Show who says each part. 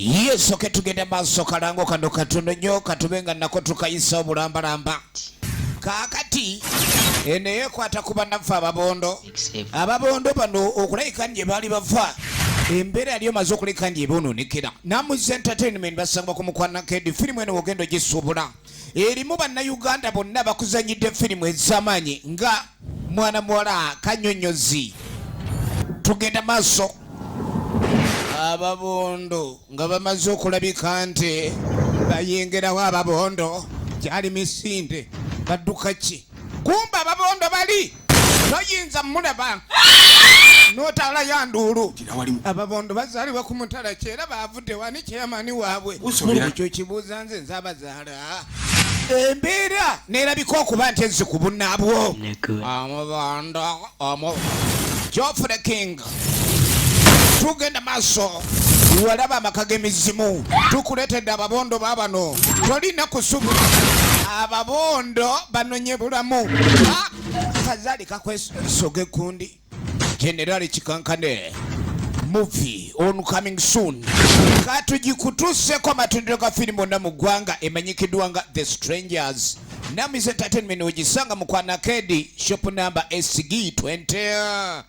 Speaker 1: Yesu ketugenda maaso kalango kano katono nnyo katubenga nako tukayisa obulambalamba. Kaakati eno yekwata ku bannaffe ababondo bano okulayika nje baali bava embeera yali omaze okulayika nje boononekera. Namuzi Entertainment basangwa ku Mukwano Kedi firimu eno ogenda ogisuubula erimu bannayuganda bonna bakuzanyidde firimu ez'amaanyi nga mwana muwala Kanyonyozi. Tugenda maaso ababondo nga bamaze okulabika nti bayingirawo ababondo gyali misinde badduka ki kumba ababondo bali toyinza mulaba notala yanduulu ababondo bazaalibwa ku mutala kyera bavudde wani kyamani waabwe ekyo kibuuza nze nzabazaala embeera nerabika okuba nti ezzi ku bunnaabwo amubondo Geoffrey King. Tugenda maaso walaba amaka g'emizimu tukuleetedde ababondo baabano tolina kusubu ababondo banonye bulamu kazaali kakwesoga ekundi Generali Kikankane movie on coming soon katugikutuuseko amatundiro ga firimu onna mu ggwanga emanyikiddwa nga The Strangers. Namuzi Entertainment ogisanga Mukwano Kedi shop number SG 20.